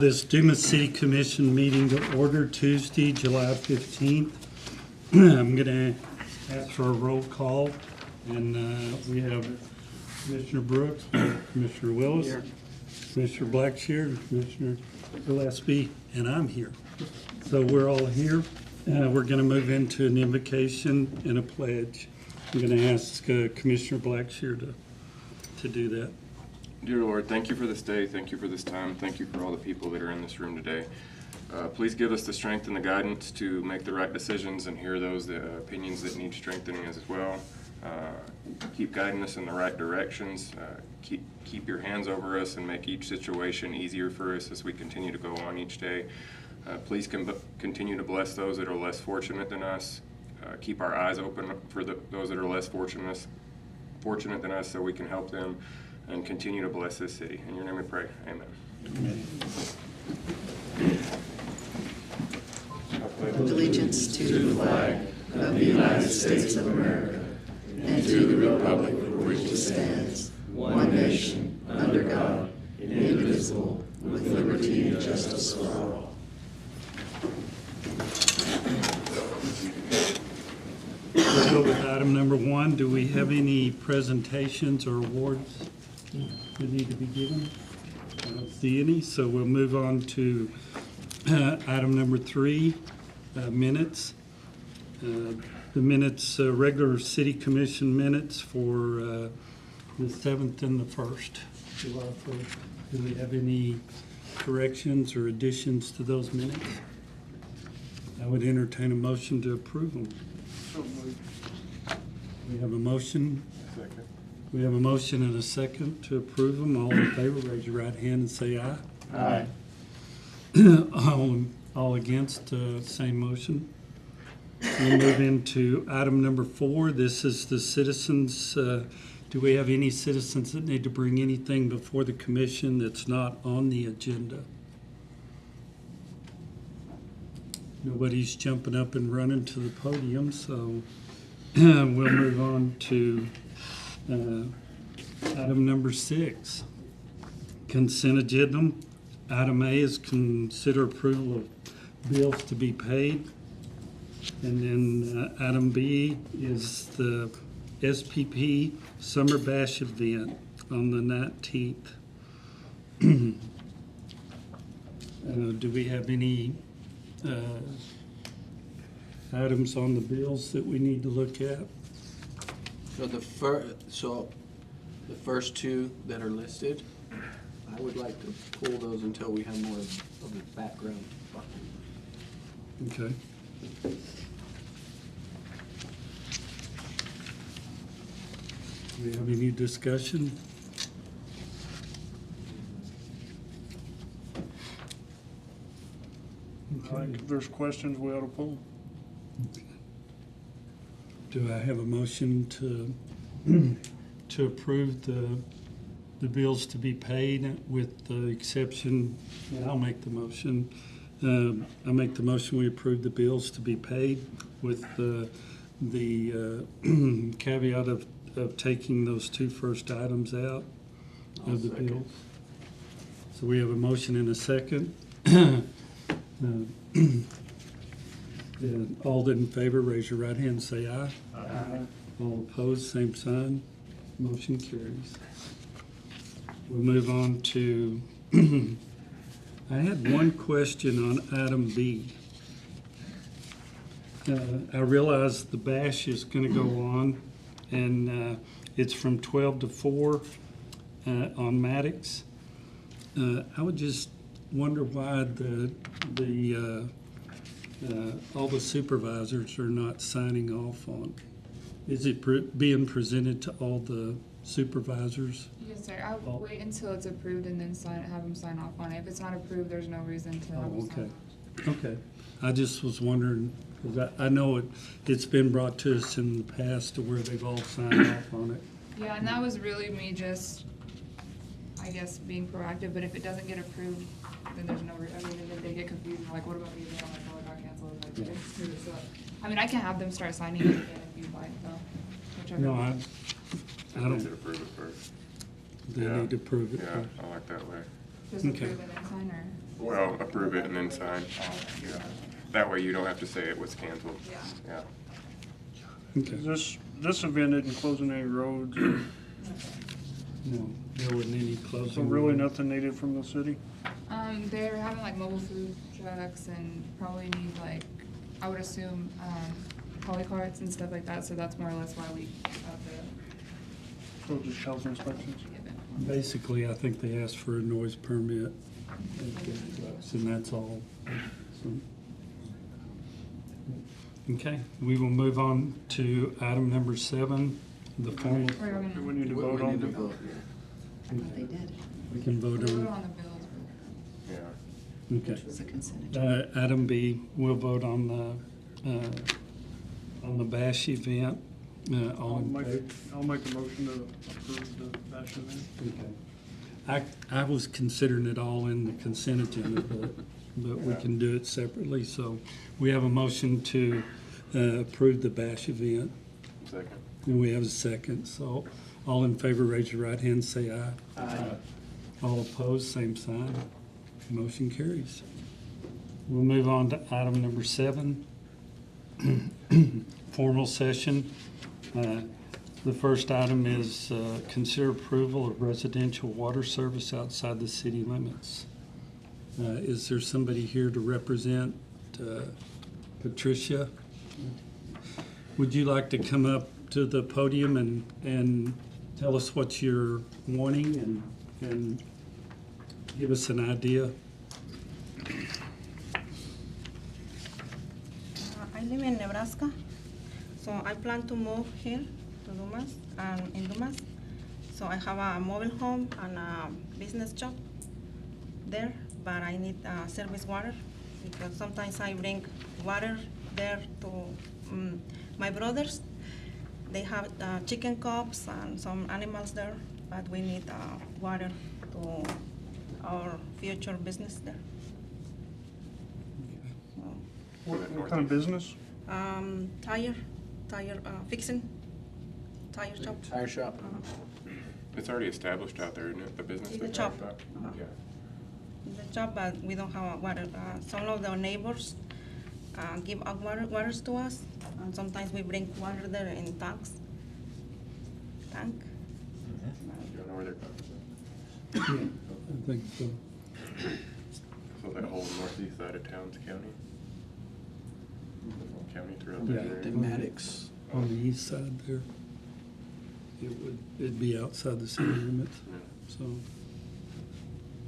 This Dumas City Commission meeting to order Tuesday, July 15th. I'm going to ask for a roll call, and we have Commissioner Brooks, Commissioner Willis, Commissioner Blackshear, and Commissioner Gillespie, and I'm here. So we're all here. We're going to move into an invocation and a pledge. I'm going to ask Commissioner Blackshear to do that. Dear Lord, thank you for this day, thank you for this time, thank you for all the people that are in this room today. Please give us the strength and the guidance to make the right decisions and hear those opinions that need strengthening as well. Keep guiding us in the right directions. Keep your hands over us and make each situation easier for us as we continue to go on each day. Please continue to bless those that are less fortunate than us. Keep our eyes open for those that are less fortunate than us so we can help them. And continue to bless this city. In your name we pray. Amen. Amen. Allegiance to the flag of the United States of America and to the republic for which it stands, one nation, under God, indivisible, with liberty and justice for all. We'll go with item number 1. Do we have any presentations or awards that need to be given? I don't see any, so we'll move on to item number 3, minutes. The minutes, regular city commission minutes for the 7th and the 1st, July 1st. Do we have any corrections or additions to those minutes? I would entertain a motion to approve them. We have a motion. Second. We have a motion and a second to approve them. All in favor, raise your right hand and say aye. Aye. All against, same motion. We'll move into item number 4. This is the citizens. Do we have any citizens that need to bring anything before the commission that's not on the agenda? Nobody's jumping up and running to the podium, so we'll move on to item number 6, consent agenda. Item A is consider approval of bills to be paid. And then item B is the SPP Summer Bash event on the 19th. Do we have any items on the bills that we need to look at? So the first two that are listed, I would like to pull those until we have more of the background. Okay. Do we have any discussion? Okay. If there's questions, we ought to pull. Do I have a motion to approve the bills to be paid with the exception, and I'll make the motion. I make the motion we approve the bills to be paid with the caveat of taking those 2 first items out of the bills. So we have a motion and a second. All in favor, raise your right hand and say aye. Aye. All opposed, same sign. Motion carries. We'll move on to, I had one question on item B. I realize the bash is going to go on, and it's from 12 to 4 on Maddox. I would just wonder why all the supervisors are not signing off on. Is it being presented to all the supervisors? Yes, sir. I'll wait until it's approved and then have them sign off on it. If it's not approved, there's no reason to have them sign off. Okay. I just was wondering, because I know it's been brought to us in the past to where they've all signed off on it. Yeah, and that was really me just, I guess, being proactive. But if it doesn't get approved, then there's no reason. I mean, then they get confused and like, what about the email? Like, oh, it got canceled. Like, okay. So, I mean, I can have them start signing it again if you'd like, though. Whichever. No, I They don't. need to approve it first. They need to prove it. Yeah, I like that way. Just Okay. approve and then sign, or? Well, approve it and then sign. Yeah. That way you don't have to say it was canceled. Yeah. Yeah. Okay. This event isn't closing any roads, No, there wasn't any closing. so really nothing needed from the city? They're having like mobile food trucks and probably need like, I would assume, poly carts and stuff like that, so that's more or less why we have the So just health inspections? event. Basically, I think they asked for a noise permit, and that's all. So, okay, we will move on to item number 7, the formal. We're gonna- Do we need to We vote on need to it? vote, yeah. They did, We can vote We'll vote on, on the bills. Yeah. okay. which was a consent agenda. Item B, we'll vote on the BASH event. All in favor? I'll make a motion to approve the bash event. Okay. I was considering it all in the consent agenda, but we can do it separately. So we have a motion to approve the BASH event, Second. and we have a second. So all in favor, raise your right hand, say aye. Aye. All opposed, same sign. Motion carries. We'll move on to item number 7, formal session. The first item is consider approval of residential water service outside the city limits. Is there somebody here to represent Patricia? Would you like to come up to the podium and tell us what you're wanting and give us an idea? I live in Nebraska, so I plan to move here to Dumas, in Dumas. So I have a mobile home and a business job there, but I need service water because sometimes I bring water there to my brothers. They have chicken coops and some animals there, but we need water to our future business there. So, What kind of business? tire fixing, tire shop. Tire shop. It's already established out there, isn't it? The business. It's a that shop. you're talking about? Uh-huh. The job, but we don't have water. Some of the neighbors give out waters to us, and sometimes we bring water there in tanks. Tank. You don't know where they're talking I think so. about? So that whole northeast side of town's county? The whole county throughout Yeah. that The area? Maddox. On the east side there. It'd be outside the city limits, Yeah. so.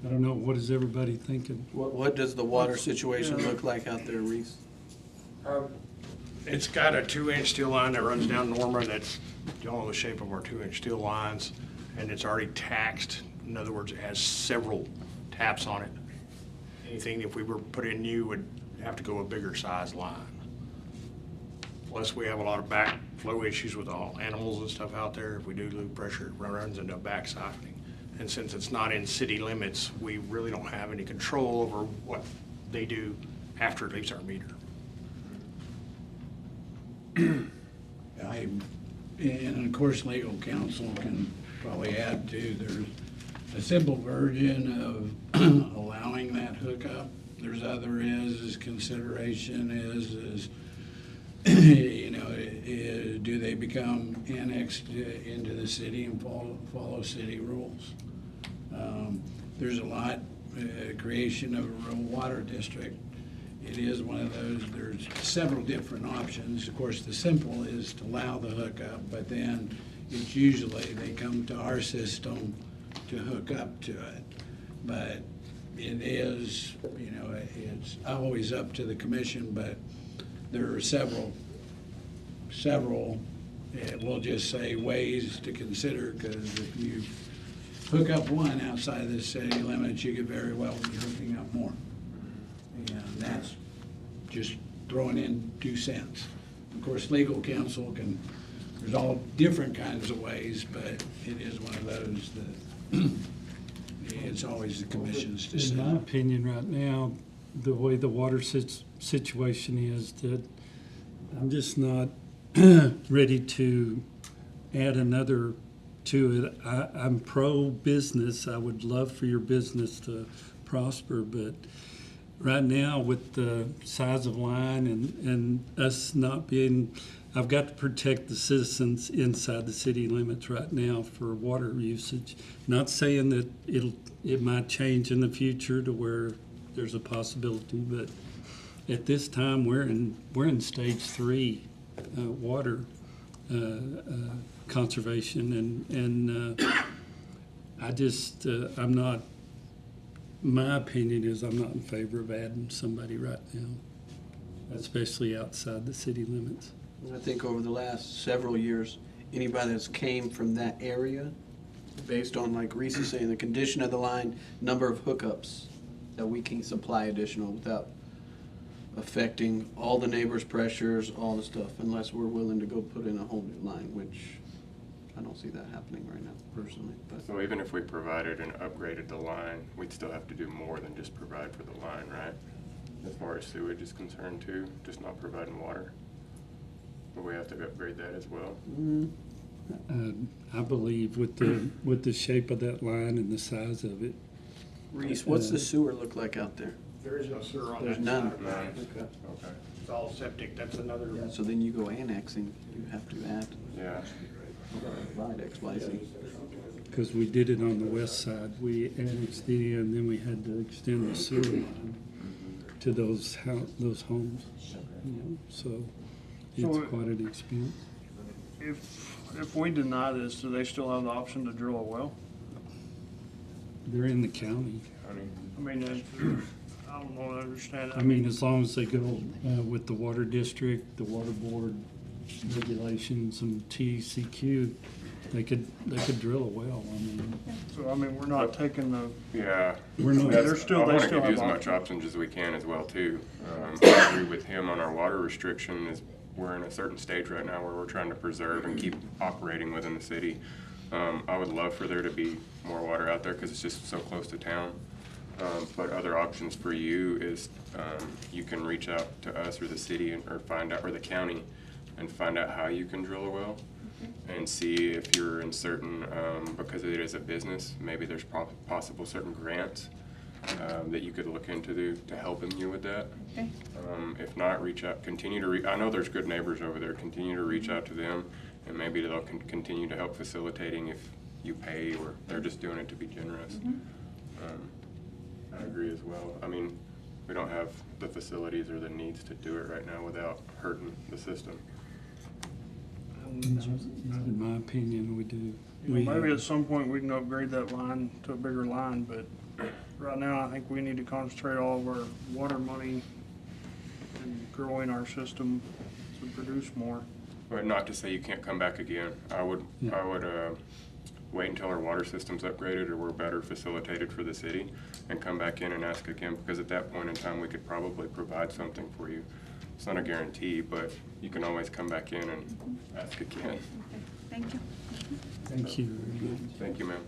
I don't know, what is everybody thinking? What does the water situation look like out there, Reese? It's got a 2-inch steel line that runs down Norma that's all in the shape of our 2-inch steel lines, and it's already taxed. In other words, it has several taps on it. Anything, if we were to put in new, would have to go a bigger size line. Plus, we have a lot of backflow issues with all animals and stuff out there. If we do lose pressure, it runs into back siphoning. And since it's not in city limits, we really don't have any control over what they do after it leaves our meter. And of course, legal counsel can probably add to, there's a simple version of allowing that hookup. There's other is consideration is, you know, do they become annexed into the city and follow city rules? There's a lot, creation of a rural water district. It is one of those, there's several different options. Of course, the simple is to allow the hookup, but then it's usually they come to our system to hook up to it. But it is, you know, it's always up to the commission, but there are several, we'll just say ways to consider, because if you hook up one outside the city limits, you could very well be hooking up more. And that's just throwing in 2 cents. Of course, legal counsel can, there's all different kinds of ways, but it is one of those that it's always the commission's In my decision. opinion, right now, the way the water situation is, that I'm just not ready to add another to it. I'm pro-business. I would love for your business to prosper, but right now with the size of line and us not being, I've got to protect the citizens inside the city limits right now for water usage. Not saying that it might change in the future to where there's a possibility, but at this time, we're in stage 3 water conservation, and I'm not. My opinion is I'm not in favor of adding somebody right now, especially outside the city limits. I think over the last several years, anybody that's came from that area, based on, like Reese is saying, the condition of the line, number of hookups, that we can supply additional without affecting all the neighbors' pressures, all the stuff, unless we're willing to go put in a whole new line, which I don't see that happening right now, personally. But So even if we provided and upgraded the line, we'd still have to do more than just provide for the line, right? As far as sewage is concerned too, just not providing water. But we have to upgrade that as well. I believe with the shape of that line and the size of it, Reese, what's the sewer look like out there? There is no sewer on There's that none. side. None. Okay. Okay. It's all septic, that's another. So then you go annexing, you have to add, Yeah. provide X, Y, Z. because we did it on the west side, we annexed it in, then we had to extend the sewer line to those homes. You know, so it's So- quite an expense. If we deny this, do they still have the option to drill a well? They're in the county. I mean, I don't know, I understand. I mean, as long as they go with the water district, the water board regulations and TCQ, they could drill a well. I mean, So, I mean, we're not taking the, Yeah. we're not. They're still- I they want to still give you as have much options. options as we can as well too. I agree with him on our water restriction is we're in a certain stage right now where we're trying to preserve and keep operating within the city. I would love for there to be more water out there because it's just so close to town. But other options for you is you can reach out to us or the city or find out, or the county, and find out how you can drill a well and see if you're in certain, because it is a business, maybe there's possible certain grants that you could look into to helping you with that. Okay. If not, reach out, continue to I know there's good neighbors over there, continue to reach out to them, and maybe they'll continue to help facilitating if you pay, or they're just doing it to be generous. I agree as well. I mean, we don't have the facilities or the needs to do it right now without hurting the system. Not in my opinion, we do. maybe at some point we can upgrade that line to a bigger line, but right now I think we need to concentrate all of our water money in growing our system to produce more. But not to say you can't come back again. I would wait until our water system's upgraded or we're better facilitated for the city and come back in and ask again, because at that point in time, we could probably provide something for you. It's not a guarantee, but you can always come back in and ask again. Okay, thank you. Thank you. Thank you, ma'am.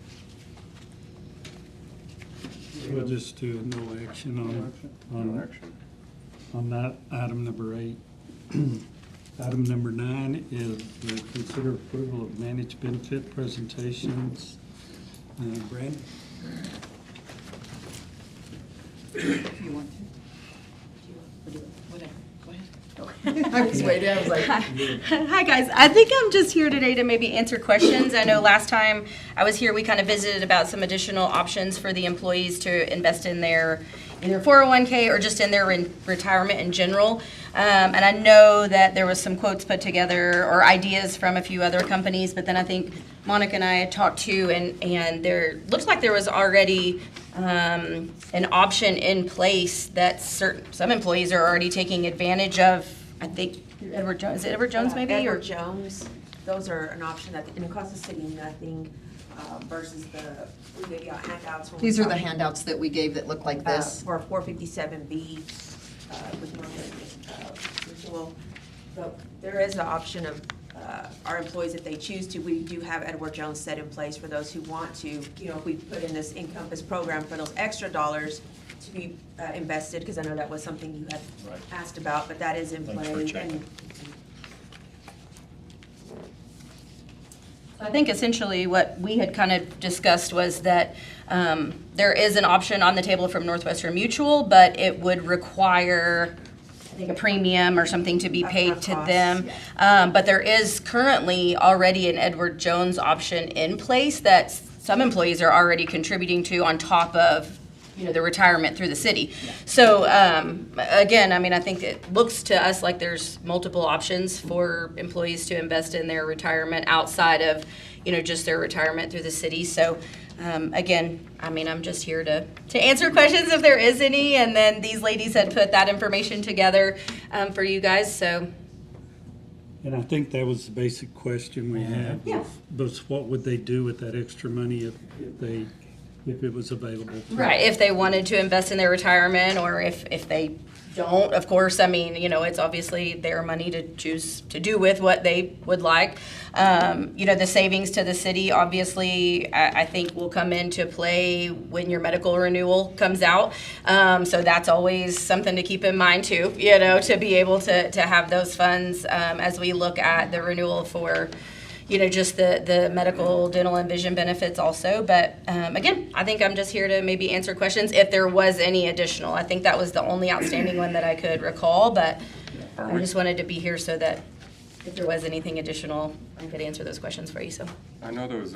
We'll just do no action No action. on that, item number 8. Item number 9 is consider approval of managed benefit presentations. Brandon? If you want to. Whatever, go ahead. I was waiting, I was like. Hi, guys. I think I'm just here today to maybe answer questions. I know last time I was here, we kind of visited about some additional options for the employees to invest in their either 401k or just in their retirement in general. And I know that there was some quotes put together or ideas from a few other companies, but then I think Monica and I had talked too, and there looks like there was already an option in place that some employees are already taking advantage of. I think Edward Jones, is it Edward Jones maybe? Edward Or Jones, those are an option that, and it costs the city nothing versus we gave you handouts. when we These are the talked, handouts that we gave that look like this. For 457B, with well, but there is the option of our employees, if they choose to, we do have Edward Jones set in place for those who want to, you know, if we put in this Encompass program for those extra dollars to be invested, because I know that was something you had asked about, but that is in Thanks for play. checking. I think essentially what we had kind of discussed was that there is an option on the table from Northwestern Mutual, but it would require, I think, a premium or something to be paid to them. But there is currently already an Edward Jones option in place that some employees are already contributing to on top of, you know, the retirement through the city. So, again, I mean, I think it looks to us like there's multiple options for employees to invest in their retirement outside of, you know, just their retirement through the city. So, again, I mean, I'm just here to answer questions if there is any, and then these ladies had put that information together for you guys, so. And I think that was the basic question we had. Yeah. Was what would they do with that extra money if it was available? Right, if they wanted to invest in their retirement, or if they don't, of course, I mean, you know, it's obviously their money to choose to do with what they would like. You know, the savings to the city, obviously, I think will come into play when your medical renewal comes out. So that's always something to keep in mind too, you know, to be able to have those funds as we look at the renewal for, you know, just the medical, dental, and vision benefits also. But again, I think I'm just here to maybe answer questions if there was any additional. I think that was the only outstanding one that I could recall, but I just wanted to be here so that if there was anything additional, I could answer those questions for you, so. I know those,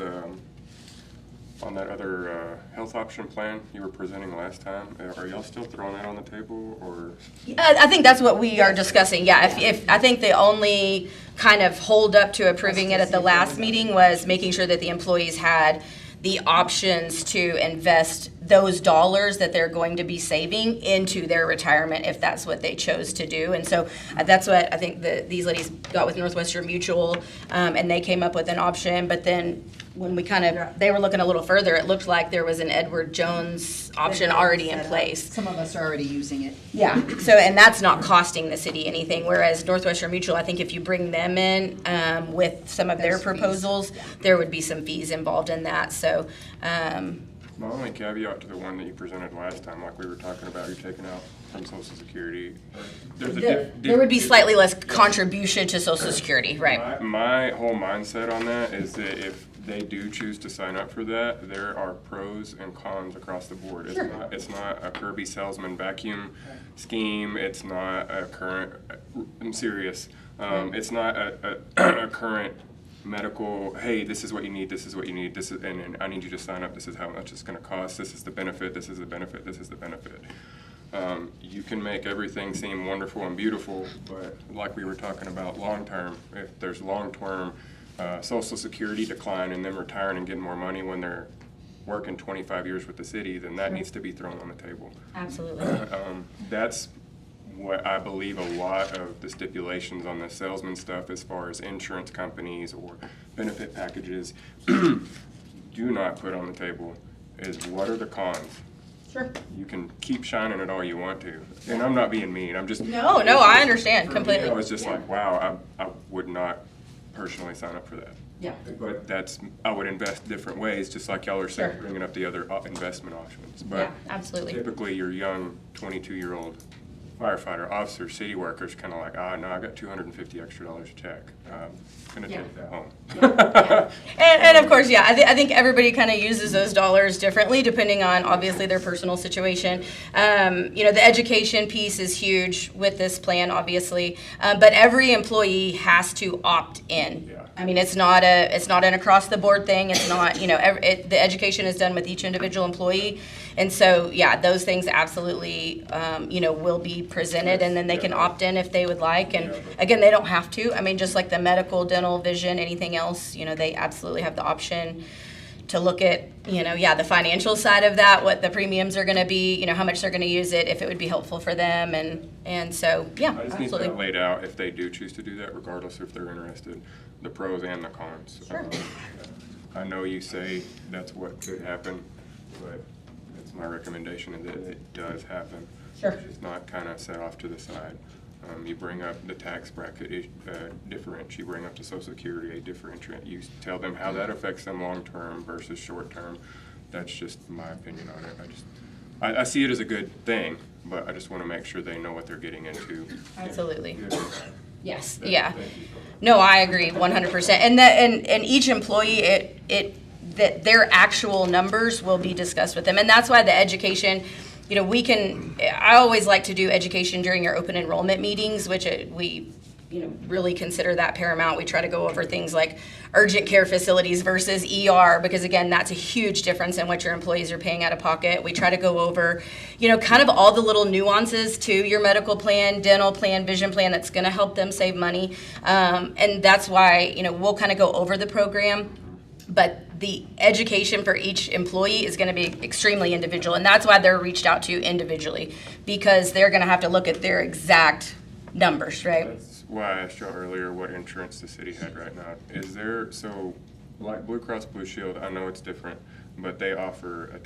on that other health option plan you were presenting last time, are y'all still throwing that on the table, or? I think that's what we are discussing, yeah. If I think the only kind of hold up to approving it at the last meeting was making sure that the employees had the options to invest those dollars that they're going to be saving into their retirement if that's what they chose to do. And so that's what I think these ladies got with Northwestern Mutual, and they came up with an option. But then when we they were looking a little further, it looked like there was an Edward Jones option already in place. Some of us are already using it. Yeah, so, and that's not costing the city anything, whereas Northwestern Mutual, I think if you bring them in with some of their There's fees. proposals, there would be some fees involved in that, so. My only caveat to the one that you presented last time, like we were talking about, you're taking out from Social Security. There's a There would be slightly less contribution to Social Security, right? My whole mindset on that is that if they do choose to sign up for that, there are pros and cons across the board. It's not a Kirby salesman vacuum scheme. It's not a current, I'm serious, it's not a current medical, hey, this is what you need, this is what you need, this is, and I need you to sign up, this is how much it's gonna cost, this is the benefit, this is the benefit, this is the benefit. You can make everything seem wonderful and beautiful, but like we were talking about long-term, if there's long-term Social Security decline and them retiring and getting more money when they're working 25 years with the city, then that needs to be thrown on the table. Absolutely. That's what I believe a lot of the stipulations on the salesman stuff as far as insurance companies or benefit packages do not put on the table is what are the cons? Sure. You can keep shining it all you want to. And I'm not being mean, I'm just. No, I understand For completely. me, I was just like, wow, I would not personally sign up for that. Yeah. But I would invest different ways, just like y'all are saying, Sure. bringing up the other investment options. Yeah, But absolutely. typically, your young 22-year-old firefighter, officer, city workers, kind of like, no, I got $250 extra a check. Gonna take that home. Yeah. And of course, yeah, I think everybody kind of uses those dollars differently depending on obviously their personal situation. You know, the education piece is huge with this plan, obviously, but every employee has to opt in. Yeah. I mean, it's not an across the board thing. It's not, you know, the education is done with each individual employee. And so, yeah, those things absolutely, you know, will be presented, and then they can opt in if they would like. And again, they don't have to. I mean, just like the medical, dental, vision, anything else, you know, they absolutely have the option to look at, you know, the financial side of that, what the premiums are going to be, you know, how much they're going to use it, if it would be helpful for them. And so, yeah, I just need absolutely. that laid out if they do choose to do that, regardless if they're interested, the pros and the cons. Sure. I know you say that's what could happen, but it's my recommendation that it does happen. Sure. It's not kind of set off to the side. You bring up the tax bracket difference, you bring up the Social Security a differentiate, you tell them how that affects them long-term versus short-term. That's just my opinion on it. I see it as a good thing, but I just want to make sure they know what they're getting into. Absolutely. Yeah. Yes, yeah. No, I agree 100%. And each employee, that their actual numbers will be discussed with them. And that's why the education, I always like to do education during your open enrollment meetings, which we really consider that paramount. We try to go over things like urgent care facilities versus ER, because again, that's a huge difference in what your employees are paying out of pocket. We try to go over, kind of all the little nuances to your medical plan, dental plan, vision plan that's gonna help them save money. And that's why, we'll kind of go over the program, but the education for each employee is gonna be extremely individual. And that's why they're reached out to individually, because they're gonna have to look at their exact numbers, right? That's why I asked you earlier what insurance the city had right now. Is there, so like Blue Cross Blue Shield, I know it's different, but they offer a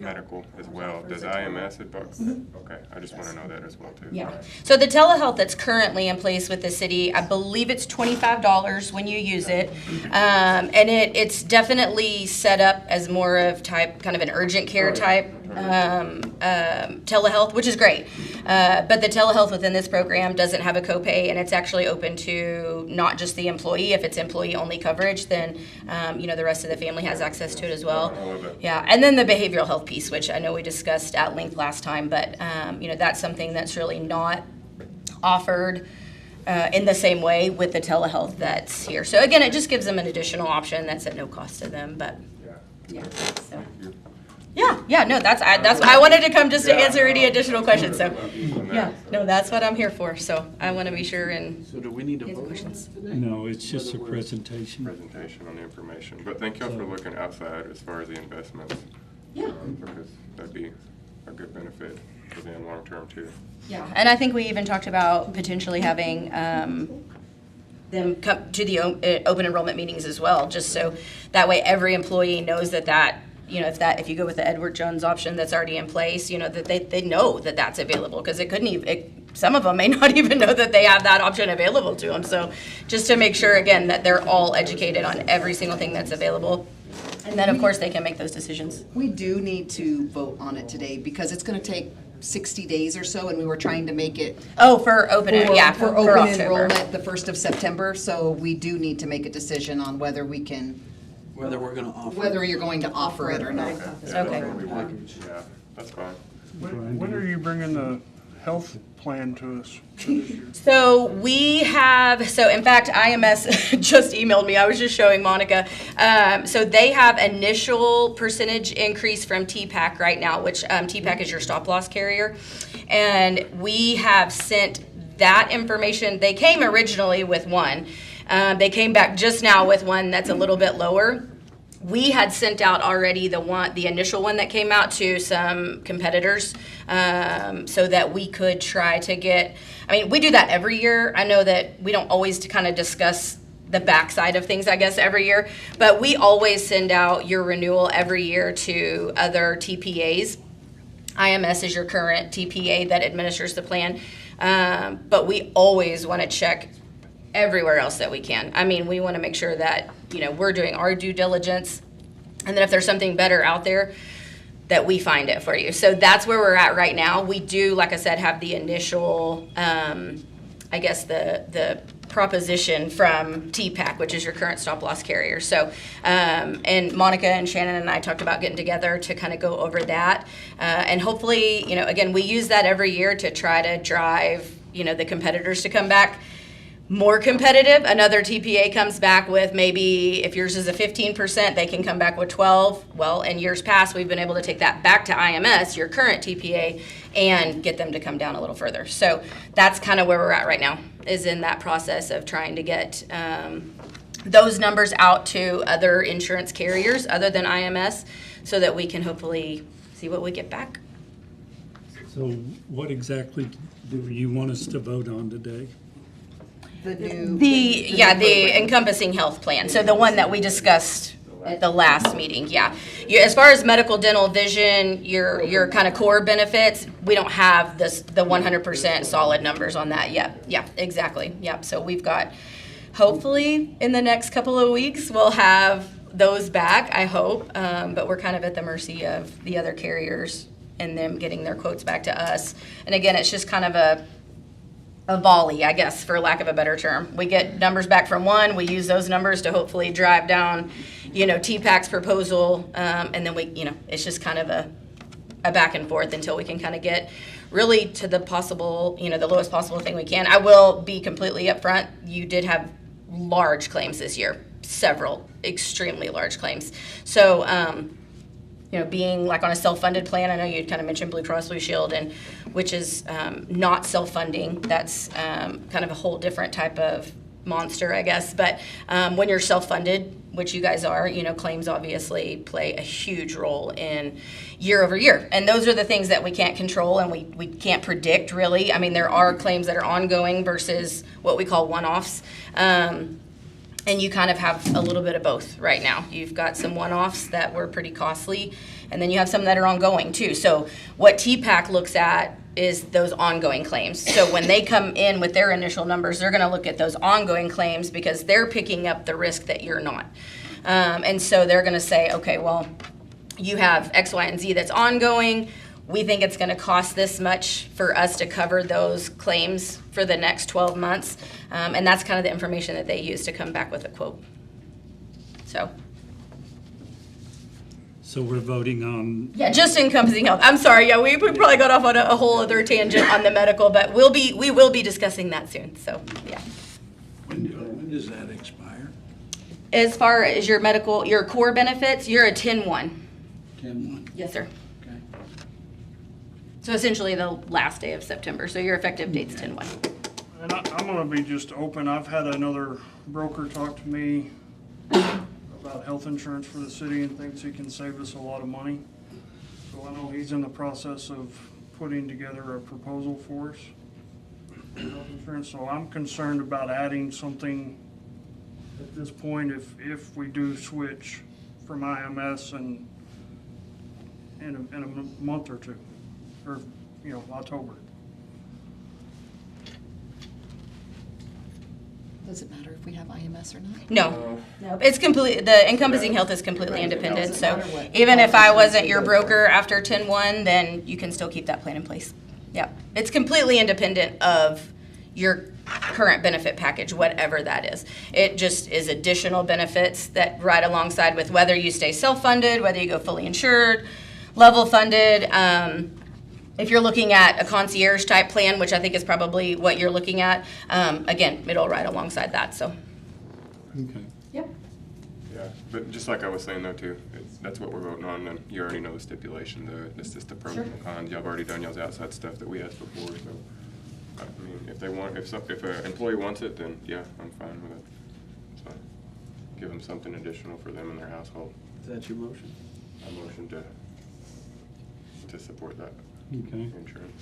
medical as well. Does IMS advise? Okay, I just want to know that as well too. Yeah. So the telehealth that's currently in place with the city, I believe it's $25 when you use it. And it's definitely set up as more of kind of an urgent care type telehealth, which is great. But the telehealth within this program doesn't have a copay, and it's actually open to not just the employee. If it's employee-only coverage, then, the rest of the family has access to it as well. I love it. Yeah, and then the behavioral health piece, which I know we discussed at length last time, but, that's something that's really not offered in the same way with the telehealth that's here. So again, it just gives them an additional option that's at no cost to them, but, yeah, so. Yeah, no, that's I wanted to come just to answer any additional questions, so, yeah, no, that's what I'm here for, so I want to be sure and So do we need to answer vote questions. today? No, it's just a presentation. Presentation on the information, but thank y'all for looking outside as far as the investments. Yeah. Because that'd be a good benefit for them long term too. Yeah, and I think we even talked about potentially having them come to the open enrollment meetings as well, just so that way every employee knows that if you go with the Edward Jones option that's already in place, that they know that that's available, because some of them may not even know that they have that option available to them. So just to make sure, again, that they're all educated on every single thing that's available. And then, of course, they can make those decisions. We do need to vote on it today because it's gonna take 60 days or so, and we were trying to make it Oh, for open, for open October. enrollment the 1st of September, so we do need to make a decision on whether we can, Whether we're gonna offer. whether you're going to offer it or not. Yeah, that's Okay. what we want. Yeah, that's fine. When are you bringing the health plan to us for this year? So in fact, IMS just emailed me. I was just showing Monica. So they have initial percentage increase from TPAC right now, which TPAC is your stop loss carrier. And we have sent that information. They came originally with one. They came back just now with one that's a little bit lower. We had sent out already the initial one that came out to some competitors, so that we could try to get, we do that every year. I know that we don't always kind of discuss the backside of things, I guess, every year, but we always send out your renewal every year to other TPAs. IMS is your current TPA that administers the plan, but we always want to check everywhere else that we can. We want to make sure that, we're doing our due diligence, and then if there's something better out there, that we find it for you. So that's where we're at right now. We do, like I said, have the initial, the proposition from TPAC, which is your current stop loss carrier. So, and Monica and Shannon and I talked about getting together to kind of go over that. And hopefully, again, we use that every year to try to drive, the competitors to come back more competitive. Another TPA comes back with maybe, if yours is a 15%, they can come back with 12. Well, in years past, we've been able to take that back to IMS, your current TPA, and get them to come down a little further. So that's kind of where we're at right now, is in that process of trying to get those numbers out to other insurance carriers other than IMS, so that we can hopefully see what we get back. So what exactly do you want us to vote on today? The encompassing health plan, so the one that we discussed at the last meeting, yeah. As far as medical, dental, vision, your kind of core benefits, we don't have the 100% solid numbers on that yet. Yeah, exactly, yep. So we've got, hopefully, in the next couple of weeks, we'll have those back, I hope, but we're kind of at the mercy of the other carriers and them getting their quotes back to us. And again, it's just kind of a volley, I guess, for lack of a better term. We get numbers back from one, we use those numbers to hopefully drive down, TPAC's proposal, and then it's just kind of a back and forth until we can kind of get really to the possible, the lowest possible thing we can. I will be completely upfront. You did have large claims this year, several extremely large claims. So, being like on a self-funded plan, I know you kind of mentioned Blue Cross Blue Shield, and which is not self-funding. That's kind of a whole different type of monster, I guess. But when you're self-funded, which you guys are, claims obviously play a huge role in year over year. And those are the things that we can't control and we can't predict, really. I mean, there are claims that are ongoing versus what we call one-offs. And you kind of have a little bit of both right now. You've got some one-offs that were pretty costly, and then you have some that are ongoing too. So what TPAC looks at is those ongoing claims. So when they come in with their initial numbers, they're gonna look at those ongoing claims because they're picking up the risk that you're not. And so they're gonna say, okay, well, you have X, Y, and Z that's ongoing. We think it's gonna cost this much for us to cover those claims for the next 12 months. And that's kind of the information that they use to come back with a quote. So we're voting on, Yeah, just encompassing health. I'm sorry, yeah, we probably got off on a whole other tangent on the medical, but we will be discussing that soon, so, yeah. When does that expire? As far as your medical, your core benefits, you're a 10-1. 10/1. Yes, sir. Okay. So essentially the last day of September, so your effective date's 10-1. And I'm gonna be just open, I've had another broker talk to me about health insurance for the city and thinks he can save us a lot of money. So I know he's in the process of putting together a proposal for us, for health insurance, so I'm concerned about adding something at this point if we do switch from IMS in a month or two, or, October. Does it matter if we have IMS or not? No, it's complete, the encompassing health is completely independent, so even if I wasn't your broker after 10-1, then you can still keep that plan in place. Yeah, it's completely independent of your current benefit package, whatever that is. It just is additional benefits that ride alongside with whether you stay self-funded, whether you go fully insured, level funded. If you're looking at a concierge type plan, which I think is probably what you're looking at, again, it'll ride alongside that, so. okay. Yep. Yeah, but just like I was saying though too, that's what we're voting on, and you already know the stipulation, it's just the pros and cons. Y'all have already done y'all's outside stuff that we asked before, so, I mean, if an employee wants it, then yeah, I'm fine with it. So, give them something additional for them and their household. Is that your motion? I motion to support that Okay, insurance.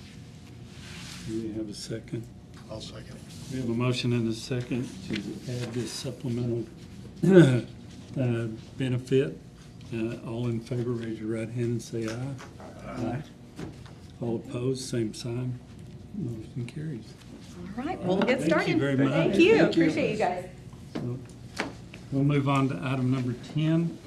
do we have a second? I'll second it. We have a motion and a second to add this supplemental benefit. All in favor, raise your right hand and say aye. Aye. All opposed, same sign. Motion carries. All right, we'll get started. Thank you very much. Thank you, appreciate you guys. So, we'll move on to item number 10.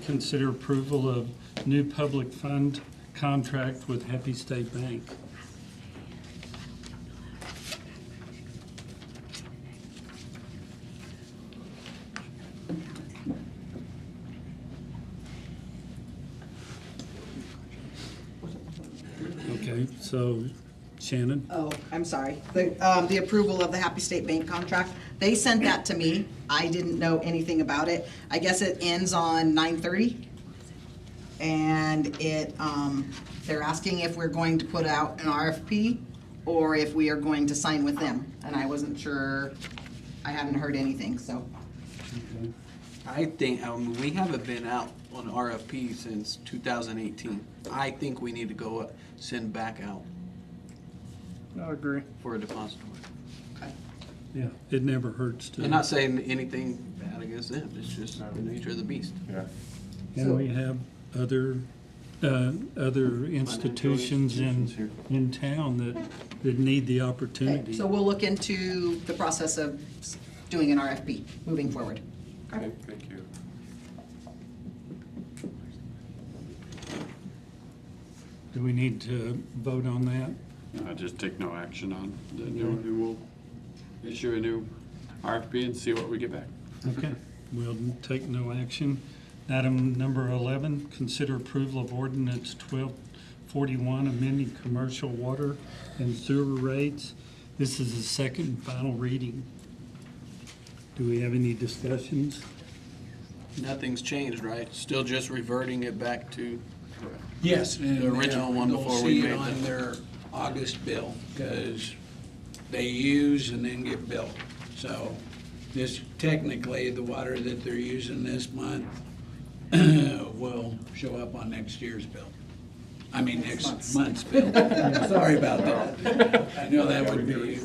Consider approval of new public fund contract with Happy State Bank. Okay, so Shannon? Oh, I'm sorry. The approval of the Happy State Bank contract, they sent that to me. I didn't know anything about it. I guess it ends on 9/30. And they're asking if we're going to put out an RFP or if we are going to sign with them. And I wasn't sure, I hadn't heard anything, so. Okay. I think, we haven't been out on RFP since 2018. I think we need to go send back out I agree. for a depository. Yeah, it never hurts to. I'm not saying anything bad against them, it's just the nature of the beast. Yeah. And we have other institutions in town that need the opportunity. So we'll look into the process of doing an RFP moving forward. Okay, thank you. Do we need to vote on that? just take no action on the new, and we'll issue a new RFP and see what we get back. Okay, we'll take no action. Item number 11, consider approval of ordinance 1241, amending commercial water and sewer rates. This is the second and final reading. Do we have any discussions? Nothing's changed, right? Still just reverting it back to, Yes. The original one before we They'll see made it on the- their August bill, because they use and then get billed. So this, technically, the water that they're using this month will show up on next year's bill. I mean, next month's bill. Yeah, sorry about that. I know that would be,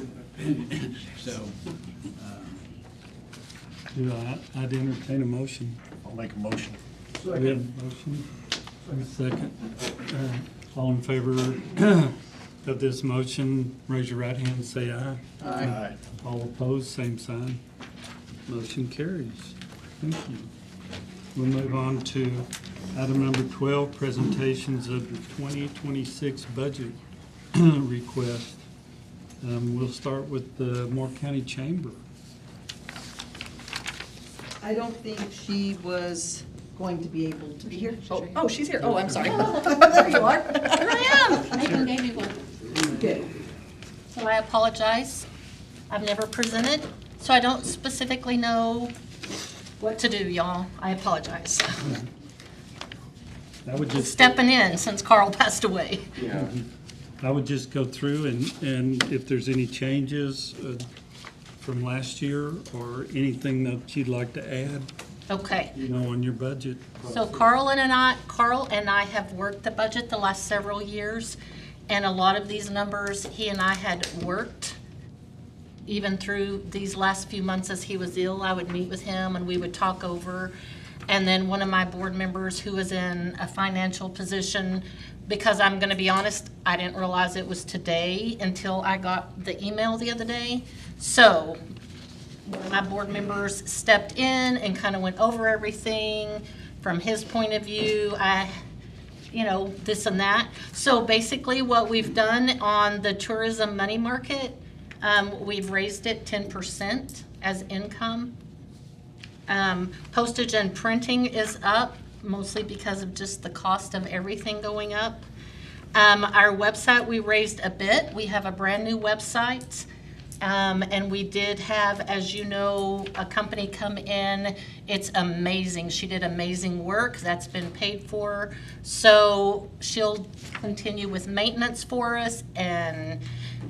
so, I'd entertain a motion. I'll make a motion. We have a motion, and a second. All in favor of this motion, raise your right hand and say aye. Aye. All opposed, same sign. Motion carries. Thank you. We'll move on to item number 12, presentations of the 2026 budget request. We'll start with the Moore County Chamber. I don't think she was going to be able to be here. Oh, she's here. Oh, I'm sorry. There you are. Here I am. Nathan gave me one. Good. So I apologize. I've never presented, so I don't specifically know what to do, y'all. I apologize. I would just, Stepping in since Carl passed away. Yeah. I would just go through and if there's any changes from last year or anything that you'd like to add, Okay. on your budget. So Carl and I have worked the budget the last several years, and a lot of these numbers, he and I had worked. Even through these last few months as he was ill, I would meet with him and we would talk over. And then one of my board members who was in a financial position, because I'm gonna be honest, I didn't realize it was today until I got the email the other day. So one of my board members stepped in and kind of went over everything from his point of view. This and that. So basically what we've done on the tourism money market, we've raised it 10% as income. Postage and printing is up, mostly because of just the cost of everything going up. Our website, we raised a bit. We have a brand new website. And we did have, as you know, a company come in. It's amazing. She did amazing work. That's been paid for. So she'll continue with maintenance for us, and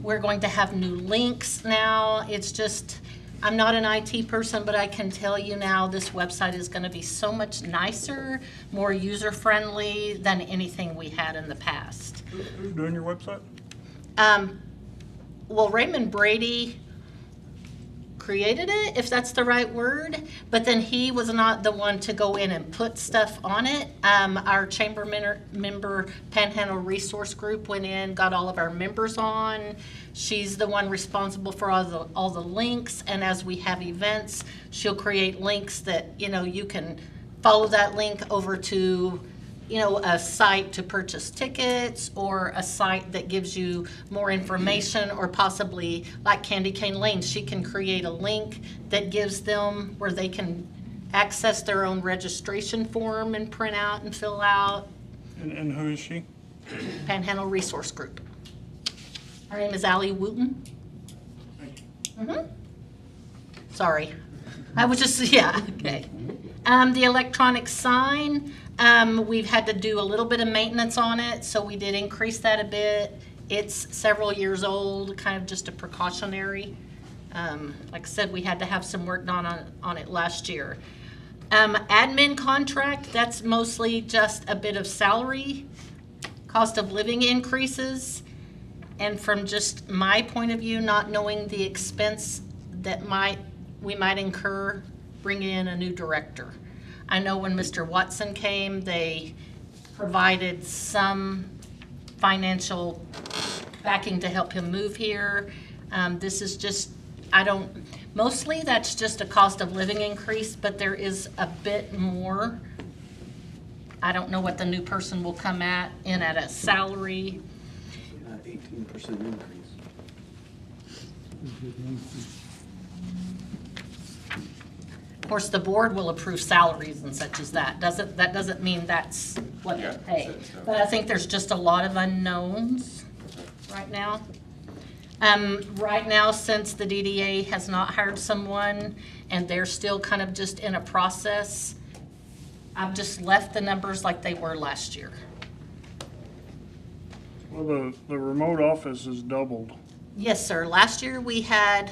we're going to have new links now. It's just, I'm not an IT person, but I can tell you now this website is going to be so much nicer, more user-friendly than anything we had in the past. Who's doing your website? Well, Raymond Brady created it, if that's the right word, but then he was not the one to go in and put stuff on it. Our chamber member Panhandle Resource Group went in, got all of our members on. She's the one responsible for all the links, and as we have events, she'll create links that, you can follow that link over to a site to purchase tickets, or a site that gives you more information, or possibly like Candy Cane Lane, she can create a link that gives them where they can access their own registration form and print out and fill out. And who is she? Panhandle Resource Group. Her name is Allie Wooten. Sorry. I was just, okay. The electronic sign, we've had to do a little bit of maintenance on it, so we did increase that a bit. It's several years old, kind of just a precautionary. Like I said, we had to have some work done on it last year. Admin contract, that's mostly just a bit of salary, cost of living increases, and from just my point of view, not knowing the expense that we might incur bringing in a new director. I know when Mr. Watson came, they provided some financial backing to help him move here. This is just, mostly that's just a cost of living increase, but there is a bit more. I don't know what the new person will come in at a salary. 15% increase. Of course, the board will approve salaries and such as that. That doesn't mean that's what Yeah, they pay. set in stone. But I think there's just a lot of unknowns right now. Right now, since the DDA has not hired someone and they're still kind of just in a process, I've just left the numbers like they were last year. Well, the remote office is doubled. Yes, sir. Last year we had,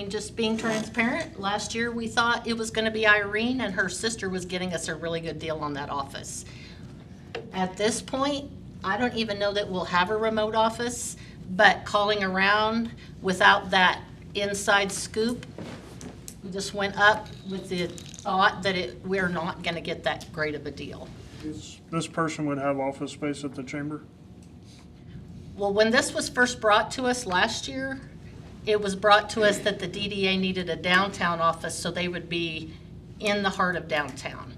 just being transparent, last year we thought it was gonna be Irene and her sister was getting us a really good deal on that office. At this point, I don't even know that we'll have a remote office, but calling around without that inside scoop, we just went up with the thought that we're not gonna get that great of a deal. This person would have office space at the chamber? Well, when this was first brought to us last year, it was brought to us that the DDA needed a downtown office, so they would be in the heart of downtown.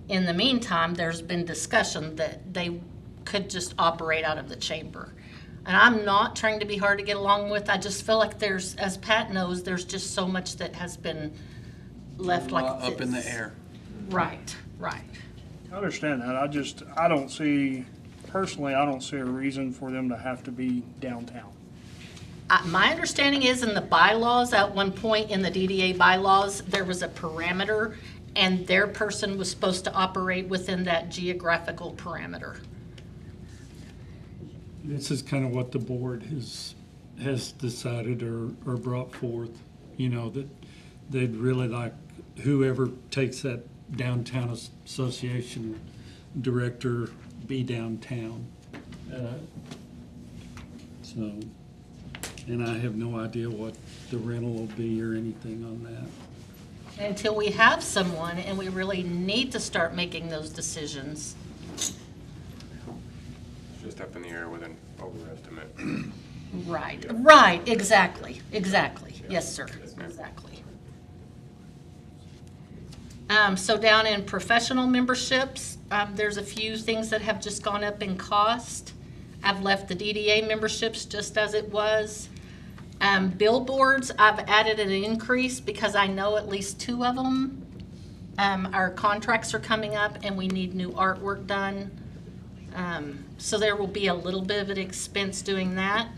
In the meantime, there's been discussion that they could just operate out of the chamber. And I'm not trying to be hard to get along with, I just feel like there's, as Pat knows, there's just so much that has been left like Up in the this. air. Right. I understand that. Personally, I don't see a reason for them to have to be downtown. My understanding is in the bylaws, at one point in the DDA bylaws, there was a parameter, and their person was supposed to operate within that geographical parameter. This is kind of what the board has decided or brought forth, that they'd really like whoever takes that downtown association director be downtown. And I have no idea what the rental will be or anything on that. Until we have someone and we really need to start making those decisions. It's just up in the air with an overestimate. Right, exactly. Yes, sir, exactly. So down in professional memberships, there's a few things that have just gone up in cost. I've left the DDA memberships just as it was. Billboards, I've added an increase because I know at least 2 of them. Our contracts are coming up and we need new artwork done. So there will be a little bit of an expense doing that.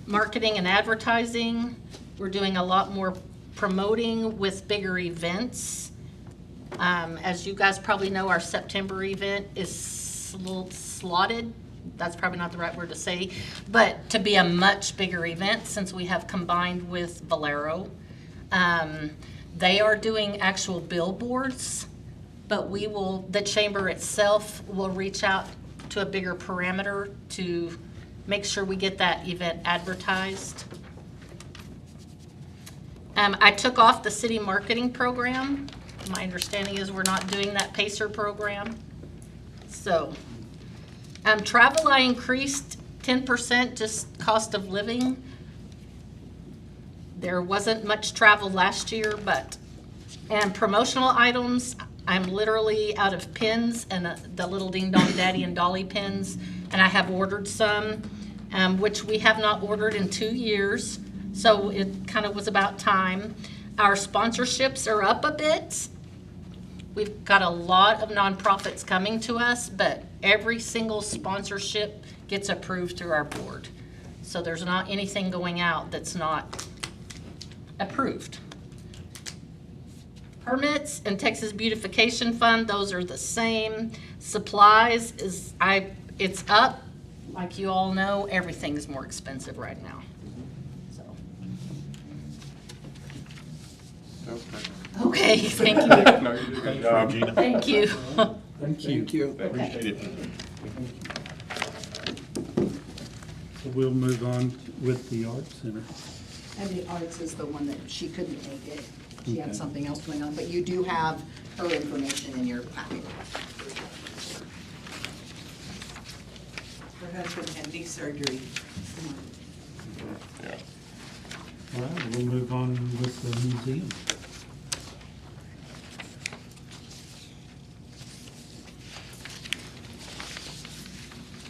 Marketing and advertising, we're doing a lot more promoting with bigger events. As you guys probably know, our September event is a little slotted. That's probably not the right word to say, but to be a much bigger event since we have combined with Valero. They are doing actual billboards, but the chamber itself will reach out to a bigger parameter to make sure we get that event advertised. I took off the city marketing program. My understanding is we're not doing that PACER program. So, travel I increased 10%, just cost of living. There wasn't much travel last year, and promotional items, I'm literally out of pins and the little Ding Dong Daddy and Dolly pins, and I have ordered some, which we have not ordered in 2 years, so it kind of was about time. Our sponsorships are up a bit. We've got a lot of nonprofits coming to us, but every single sponsorship gets approved through our board. So there's not anything going out that's not approved. Permits and Texas Beautification Fund, those are the same. Supplies it's up. Like you all know, everything's more expensive right now. So. Okay, thank you. No, you did a good job, Gina. Thank you. Thank you. Appreciate it. So we'll move on with the Art Center. And the arts is the one that she couldn't make it. She Okay. had something else going on, but you do have her information in your packet. Her husband had knee surgery. Yeah. All right, we'll move on with the museum.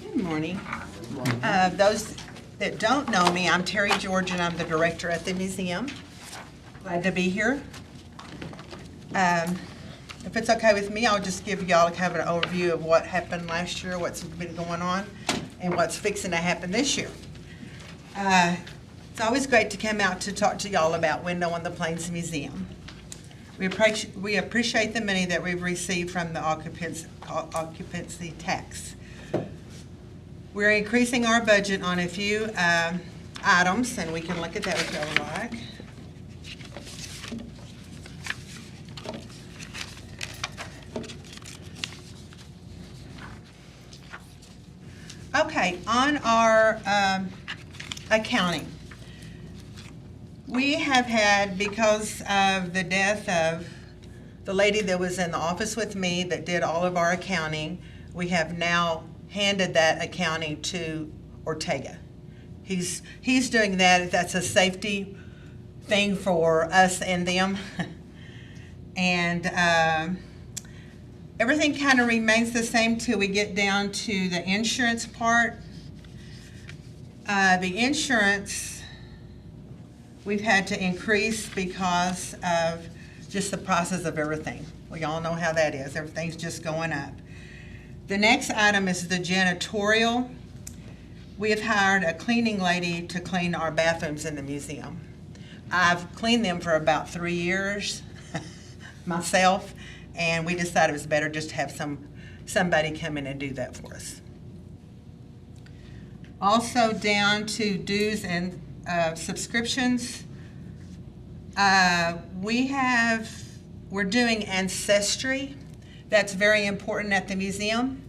Good morning. Those that don't know me, I'm Terry George, and I'm the director at the museum. Glad to be here. If it's okay with me, I'll just give y'all kind of an overview of what happened last year, what's been going on, and what's fixing to happen this year. It's always great to come out to talk to y'all about Window on the Plains Museum. We appreciate the money that we've received from the occupancy tax. We're increasing our budget on a few items, and we can look at that if y'all like. Okay, on our accounting. We have had, because of the death of the lady that was in the office with me that did all of our accounting, we have now handed that accounting to Ortega. He's doing that. That's a safety thing for us and them. And everything kind of remains the same till we get down to the insurance part. The insurance we've had to increase because of just the prices of everything. We all know how that is. Everything's just going up. The next item is the janitorial. We have hired a cleaning lady to clean our bathrooms in the museum. I've cleaned them for about 3 years myself, and we decided it was better just to have somebody come in and do that for us. Also down to dues and subscriptions. We're doing ancestry. That's very important at the museum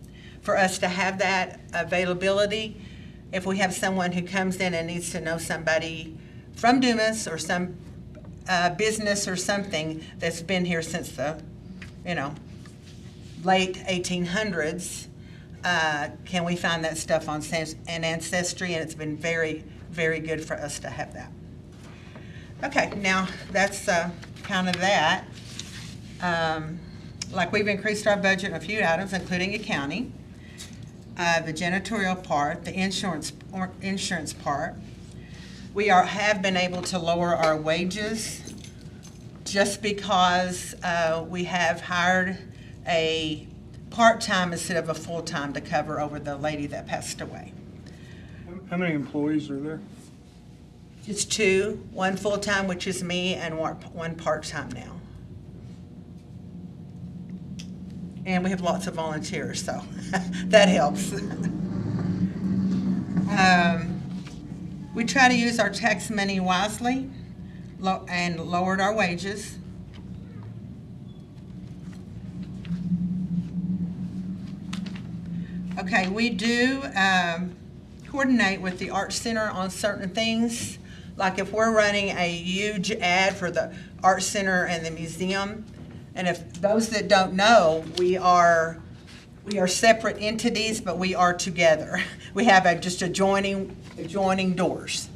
for us to have that availability. If we have someone who comes in and needs to know somebody from Dumas or some business or something that's been here since the late 1800s, can we find that stuff on Ancestry? And it's been very, very good for us to have that. Okay, now that's kind of that. Like we've increased our budget in a few items, including accounting, the janitorial part, the insurance part. We have been able to lower our wages just because we have hired a part-time instead of a full-time to cover over the lady that passed away. How many employees are there? It's 2, 1 full-time, which is me, and 1 part-time now. And we have lots of volunteers, so that helps. We try to use our tax money wisely and lowered our wages. Okay, we do coordinate with the Art Center on certain things. Like if we're running a huge ad for the Art Center and the museum, and if those that don't know, we are separate entities, but we are together. We have just adjoining doors.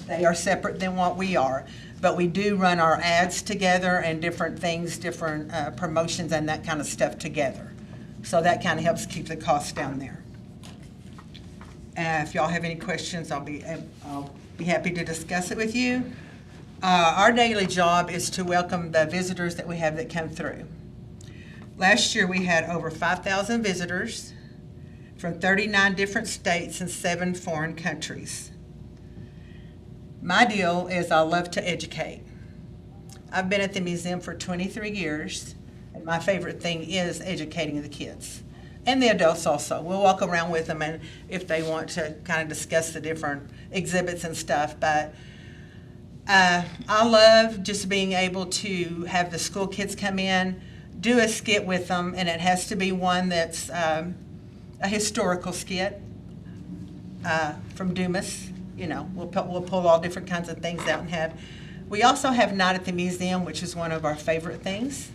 They are separate than what we are, but we do run our ads together and different things, different promotions and that kind of stuff together. So that kind of helps keep the costs down there. If y'all have any questions, I'll be happy to discuss it with you. Our daily job is to welcome the visitors that we have that come through. Last year we had over 5,000 visitors from 39 different states and 7 foreign countries. My deal is I love to educate. I've been at the museum for 23 years, and my favorite thing is educating the kids. And the adults also. We'll walk around with them and if they want to kind of discuss the different exhibits and stuff. But I love just being able to have the school kids come in, do a skit with them, and it has to be one that's a historical skit from Dumas. We'll pull all different kinds of things out and have. We also have Night at the Museum, which is one of our favorite things.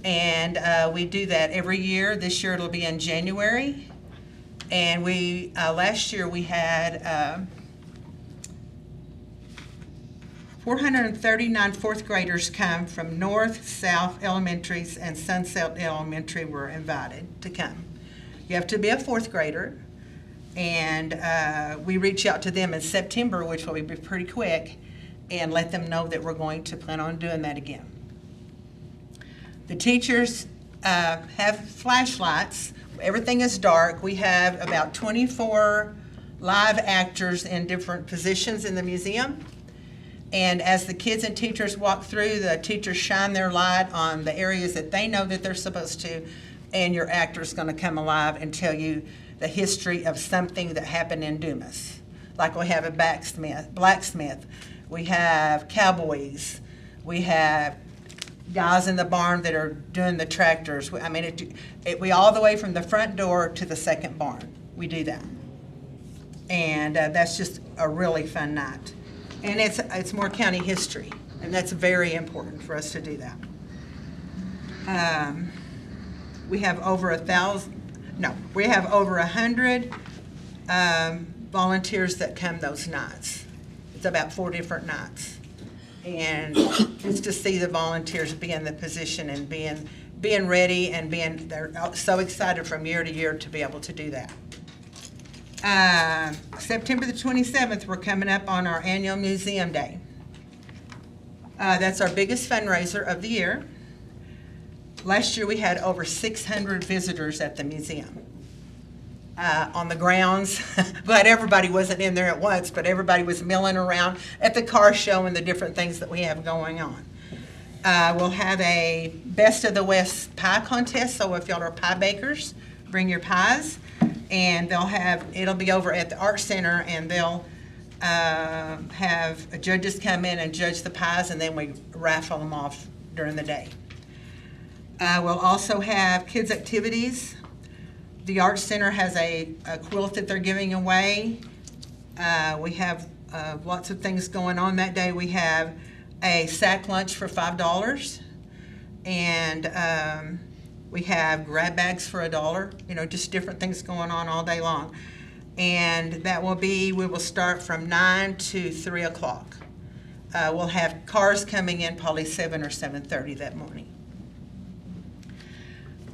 And we do that every year. This year it'll be in January. And last year we had 439 fourth graders come from North, South Elementaries, and Sunset Elementary were invited to come. You have to be a fourth grader. And we reach out to them in September, which will be pretty quick, and let them know that we're going to plan on doing that again. The teachers have flashlights. Everything is dark. We have about 24 live actors in different positions in the museum. And as the kids and teachers walk through, the teachers shine their light on the areas that they know that they're supposed to, and your actor's going to come alive and tell you the history of something that happened in Dumas. Like we have a blacksmith, we have cowboys, we have guys in the barn that are doing the tractors. I mean, we all the way from the front door to the second barn, we do that. And that's just a really fun night. And it's Moore County history, and that's very important for us to do that. We have over 100 volunteers that come those nights. It's about 4 different nights. And just to see the volunteers be in the position and being ready and they're so excited from year to year to be able to do that. September the 27th, we're coming up on our annual Museum Day. That's our biggest fundraiser of the year. Last year we had over 600 visitors at the museum. On the grounds. Glad everybody wasn't in there at once, but everybody was milling around at the car show and the different things that we have going on. We'll have a Best of the West pie contest, so if y'all are pie bakers, bring your pies. And it'll be over at the Art Center, and they'll have judges come in and judge the pies, and then we raffle them off during the day. We'll also have kids' activities. The Art Center has a quilt that they're giving away. We have lots of things going on that day. We have a sack lunch for $5, and we have grab bags for $1. Just different things going on all day long. And we will start from 9 to 3 o'clock. We'll have cars coming in probably 7 or 7:30 that morning.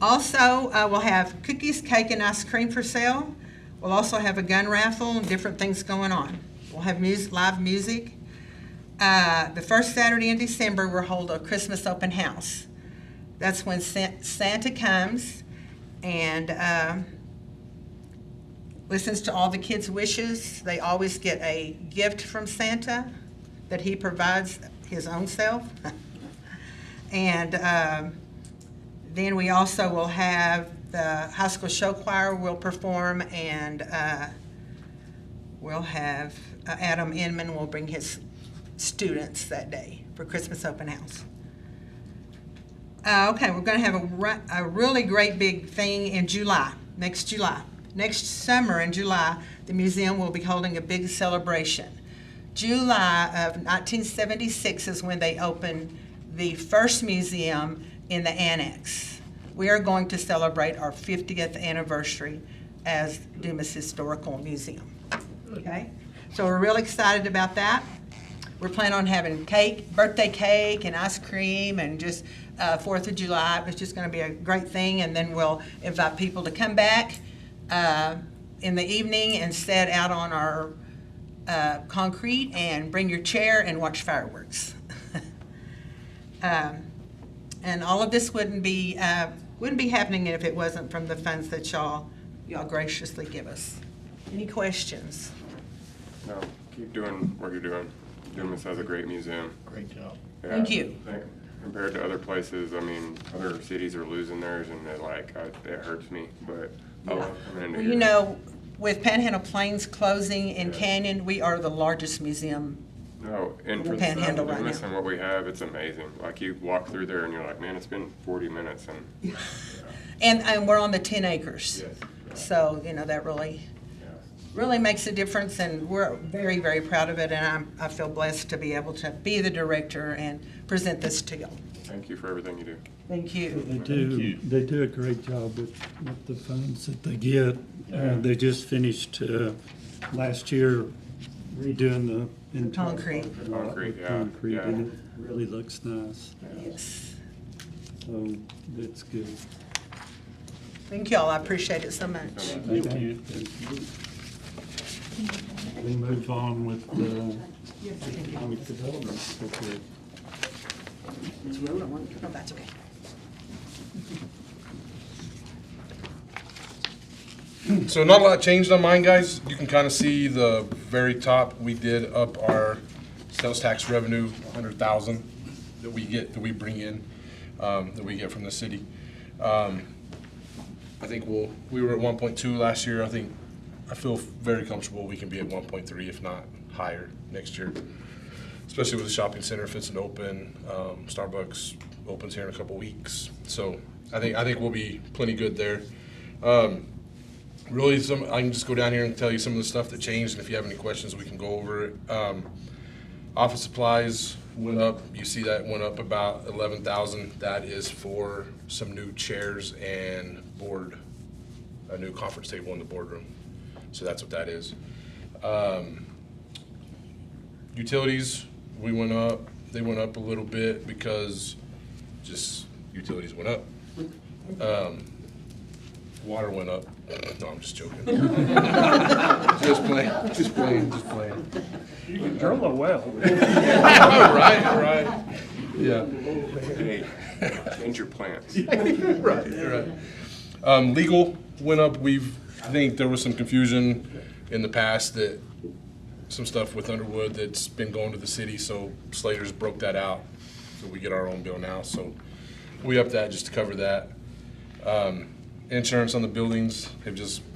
Also, we'll have cookies, cake, and ice cream for sale. We'll also have a gun raffle and different things going on. We'll have live music. The first Saturday in December, we'll hold a Christmas open house. That's when Santa comes and listens to all the kids' wishes. They always get a gift from Santa that he provides his own self. And then we also will have the high school show choir will perform, and we'll have Adam Inman will bring his students that day for Christmas open house. Okay, we're going to have a really great big thing in next July. Next summer in July, the museum will be holding a big celebration. July of 1976 is when they opened the first museum in the annex. We are going to celebrate our 50th anniversary as Dumas Historical Museum. Okay, so we're really excited about that. We're planning on having birthday cake and ice cream, and just 4th of July. It's just going to be a great thing, and then we'll invite people to come back in the evening and sit out on our concrete and bring your chair and watch fireworks. And all of this wouldn't be happening if it wasn't from the funds that y'all graciously give us. Any questions? No, keep doing what you're doing. Dumas has a great museum. Great job. Yeah, Thank you. Compared to other places, I mean, other cities are losing theirs, and it hurts me. But I love coming into Well, here. you know, with Panhandle Plains closing in Canyon, we are the largest museum. No, and for the size Panhandle of right Dumas now. and what we have, it's amazing. Like, you walk through there and you're like, man, it's been 40 minutes, and And we're on the 10 acres. yes, right. So, that really makes a difference, and we're very, very proud of it, and I feel blessed to be able to be the director and present this to y'all. Thank you for everything you do. Thank you. They do a great job with the funds that they get. They just finished last year redoing the internal Concrete. Concrete, yeah, concrete, yeah. and it really looks nice. Yes. So that's good. Thank y'all. I appreciate it so much. Thank you. We'll move on with the economic development. Okay. It's road, I want, no, that's okay. So not a lot changed on mine, guys. You can kind of see the very top, we did up our sales tax revenue, 100,000 that we bring in, that we get from the city. I think we were at 1.2 last year. I feel very comfortable we can be at 1.3, if not higher next year, especially with the shopping center if it's an open. Starbucks opens here in a couple weeks. So I think we'll be plenty good there. Really, I can just go down here and tell you some of the stuff that changed, and if you have any questions, we can go over it. Office supplies went up. You see that went up about 11,000. That is for some new chairs and a new conference table in the boardroom. So that's what that is. Utilities, we went up. They went up a little bit because just utilities went up. Water went up. No, I'm just joking. Just playing. You can drill a well. Right. Yeah. Hey, change your plans. Right. Legal went up. I think there was some confusion in the past that some stuff with Underwood that's been going to the city, so Slater's broke that out. So we get our own bill now, so we upped that just to cover that. Insurance on the buildings,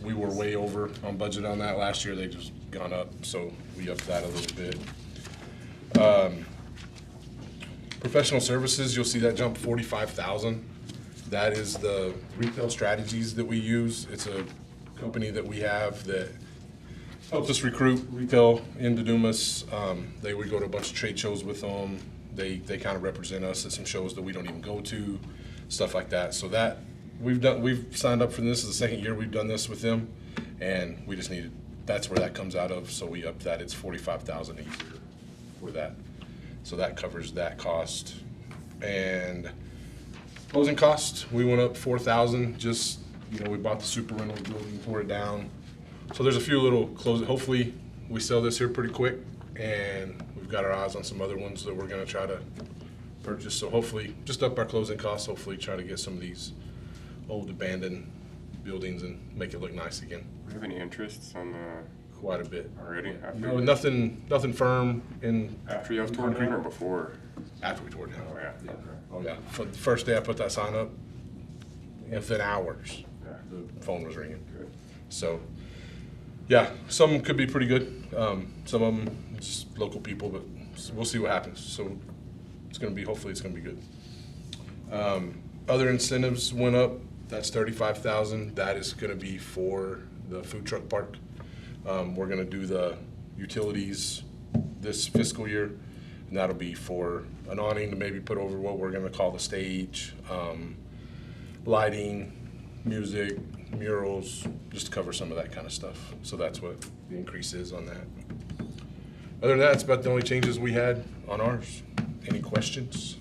we were way over on budget on that last year. They just gone up, so we upped that a little bit. Professional services, you'll see that jump 45,000. That is the retail strategies that we use. It's a company that we have that helps us recruit retail into Dumas. We go to a bunch of trade shows with them. They kind of represent us at some shows that we don't even go to, stuff like that. So that we've signed up for this. This is the second year we've done this with them, and we just that's where that comes out of. So we upped that. It's 45,000 a year for that. So that covers that cost. And closing costs, we went up 4,000. Just we bought the super rental building, tore it down. So there's a few little closing. Hopefully we sell this here pretty quick, and we've got our eyes on some other ones that we're going to try to purchase. So hopefully just up our closing costs. Hopefully try to get some of these old abandoned buildings and make it look nice again. Do you have any interests on Quite a bit already? No, nothing firm in. After you have torn down or before? After we tore it down. Oh, yeah. Okay. Oh, yeah. For the first day I put that sign up, within hours, the phone was ringing. Good. So, yeah, some could be pretty good. Some of them just local people, but we'll see what happens. So hopefully it's gonna be good. Other incentives went up. That's 35,000. That is gonna be for the food truck park. We're gonna do the utilities this fiscal year, and that'll be for an awning to maybe put over what we're gonna call the stage, lighting, music, murals, just to cover some of that kind of stuff. So that's what the increase is on that. Other than that, it's about the only changes we had on ours. Any questions?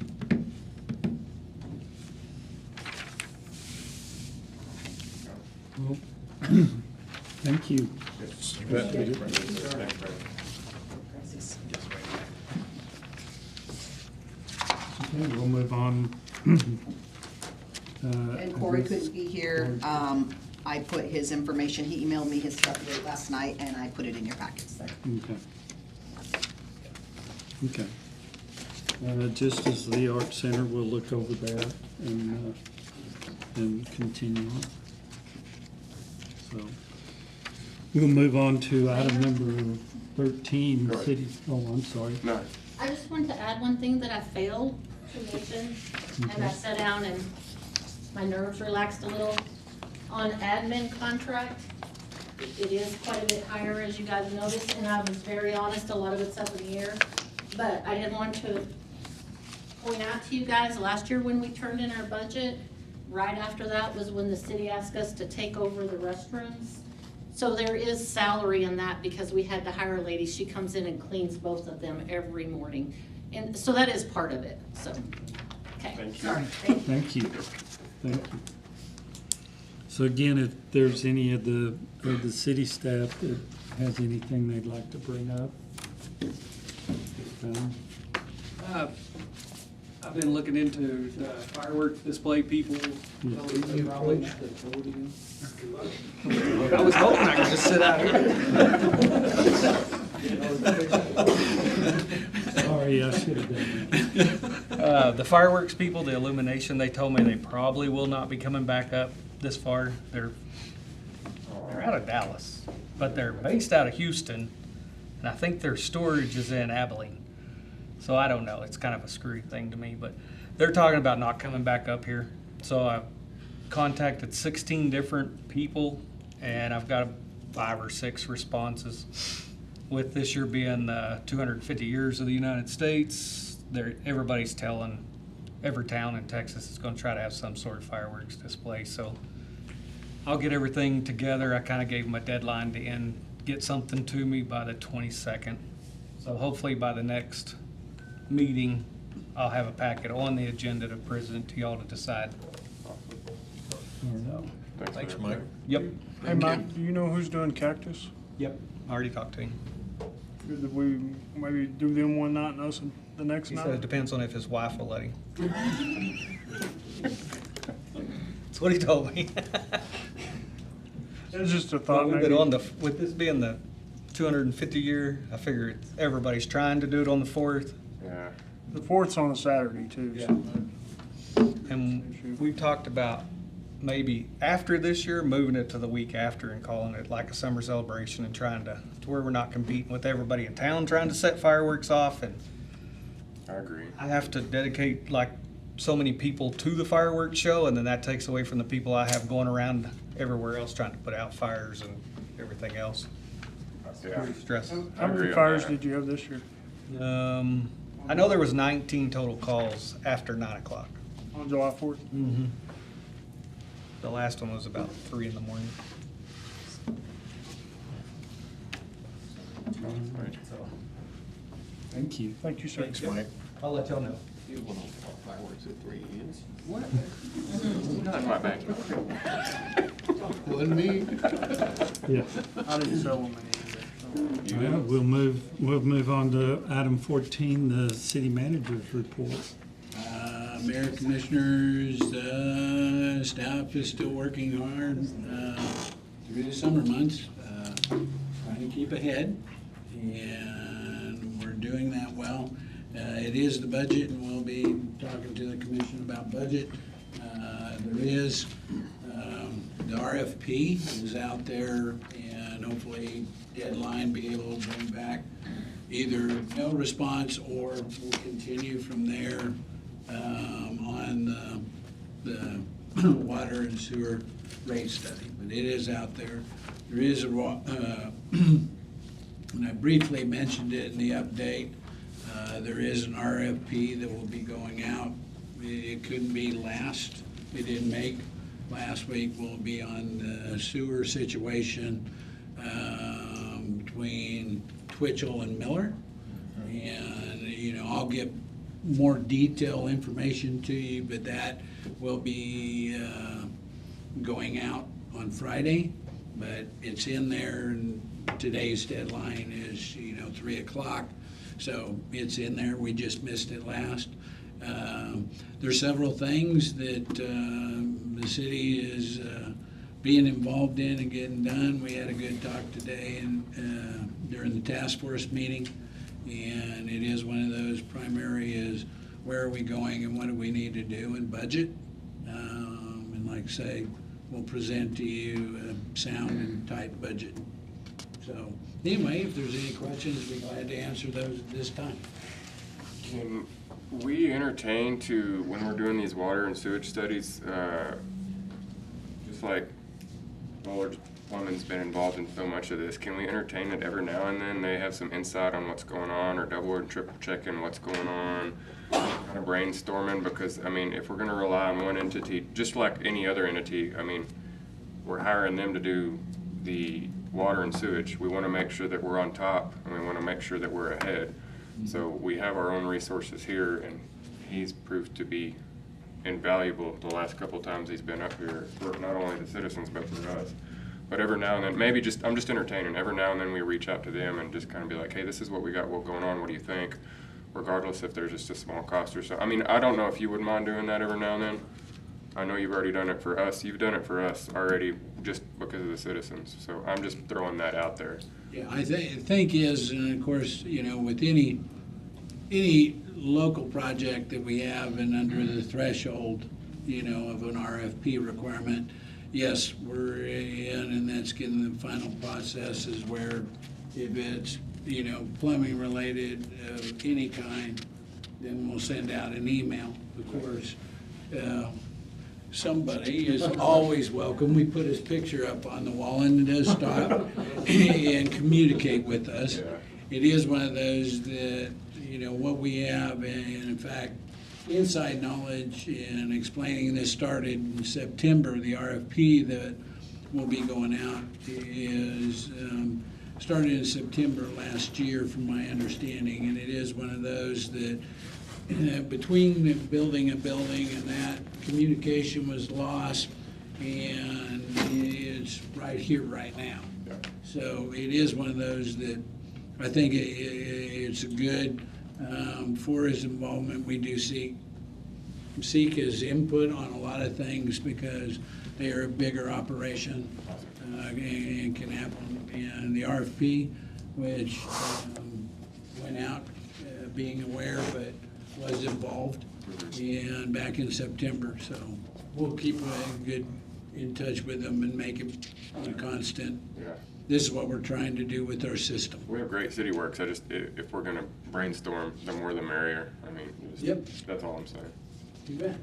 Well, thank you. You bet. Okay, we'll move on. And Corey couldn't be here. I put his information, he emailed me his stuff late last night, and I put it in your packets there. Okay. Just as the Art Center, we'll look over there and continue on. So, we'll move on to item number 13, Go ahead. city, I'm sorry. No. I just wanted to add one thing that I failed to mention, and I sat down and my nerves relaxed a little. On admin contract, it is quite a bit higher, as you guys noticed, and I was very honest, a lot of it's up in the air. But I did want to point out to you guys, last year when we turned in our budget, right after that was when the city asked us to take over the restrooms. So there is salary in that because we had to hire a lady. She comes in and cleans both of them every morning. And so that is part of it, so, okay, Thank you. sorry. Thank you. Thank you. So again, if there's any of the city staff that has anything they'd like to bring up? I've been looking into the fireworks display people. I was hoping I could just sit out here. Sorry, I should have done that. The fireworks people, the illumination, they told me they probably will not be coming back up this far. They're out of Dallas, but they're based out of Houston, and I think their storage is in Abilene. So I don't know, it's kind of a screwy thing to me, but they're talking about not coming back up here. So I've contacted 16 different people, and I've got 5 or 6 responses. With this year being 250 years of the United States, everybody's telling every town in Texas is going to try to have some sort of fireworks display. So I'll get everything together. I kind of gave them a deadline to get something to me by the 22nd. So hopefully by the next meeting, I'll have a packet on the agenda to present to y'all to decide. So, Thanks, Mike. Yep, Hey, Mike, do you know who's doing Cactus? yep, I already talked to him. Could we maybe do them one night and us the next He said it night? depends on if his wife will let him. That's what he told me. It's just a Well, thought. we've Maybe. been with this being the 250 year, I figure everybody's trying to do it on the 4th. Yeah. The 4th's on a Saturday too. So. And we've talked about maybe after this year, moving it to the week after and calling it like a summer celebration and trying to where we're not competing with everybody in town trying to set fireworks off. And I agree. I have to dedicate like so many people to the fireworks show, and then that takes away from the people I have going around everywhere else trying to put out fires and everything else. Yeah. Pretty stressful. How agree many on fires that. did you have this year? I know there was 19 total calls after 9 o'clock. On July 4th? Mm-hmm. The last one was about 3 in the morning. So, Thank you. Thank you, sir. Thanks, Mike. I'll let y'all know. You want to fireworks at 3 hands? Not in my bag. Wasn't me. Yeah. I didn't sell them any either. Well, we'll move on to item 14, the city manager's report. Mayor, Commissioners, staff is still working hard through the summer months, trying to keep ahead, and we're doing that well. It is the budget, and we'll be talking to the commission about budget. There is, the RFP is out there, and hopefully deadline be able to bring back either no response or we'll continue from there on the water and sewer rate study. But it is out there. There is and I briefly mentioned it in the update, there is an RFP that will be going out. It couldn't be last. It didn't make last week. Will be on the sewer situation between Twitchell and Miller. And, I'll get more detailed information to you, but that will be going out on Friday. But it's in there, and today's deadline is, 3 o'clock. So it's in there. We just missed it last. There's several things that the city is being involved in and getting done. We had a good talk today and during the task force meeting, and it is one of those primary is where are we going and what do we need to do in budget. And like I say, we'll present to you a sound and tight budget. So anyway, if there's any questions, we'd be glad to answer those at this time. Can we entertain when we're doing these water and sewage studies, just like Lord Plumbing's been involved in so much of this, can we entertain it every now and then? They have some insight on what's going on, or double and triple checking what's going on, kind of brainstorming, because, if we're gonna rely on one entity, just like any other entity, we're hiring them to do the water and sewage. We wanna make sure that we're on top, and we wanna make sure that we're ahead. So we have our own resources here, and he's proved to be invaluable the last couple times he's been up here for not only the citizens but for us. But every now and then, maybe I'm just entertaining. Every now and then we reach out to them and just kind of be like, hey, this is what we got going on. What do you think? Regardless if there's just a small cost or so. I mean, I don't know if you wouldn't mind doing that every now and then. I know you've already done it for us. You've done it for us already just because of the citizens. So I'm just throwing that out there. Yeah, I think is, and of course, you know, with any local project that we have and under the threshold, you know, of an RFP requirement, yes, we're in, and that's getting the final processes where if it's, you know, plumbing related of any kind, then we'll send out an email, of course. Somebody is always welcome. We put his picture up on the wall and does stop and communicate with us. It is one of those that, you know, what we have, and in fact, inside knowledge in explaining this started in September. The RFP that will be going out is started in September last year, from my understanding, and it is one of those that between building a building and that, communication was lost, and it's right here, right now. So it is one of those that I think it's a good, for his involvement. We do seek his input on a lot of things because they are a bigger operation and can happen. And the RFP, which went out being aware, but was involved, and back in September. So we'll keep in touch with them and make it a constant. This is what we're trying to do with our system. We have great city works. If we're going to brainstorm, the more the merrier. I mean, that's all I'm saying. You bet.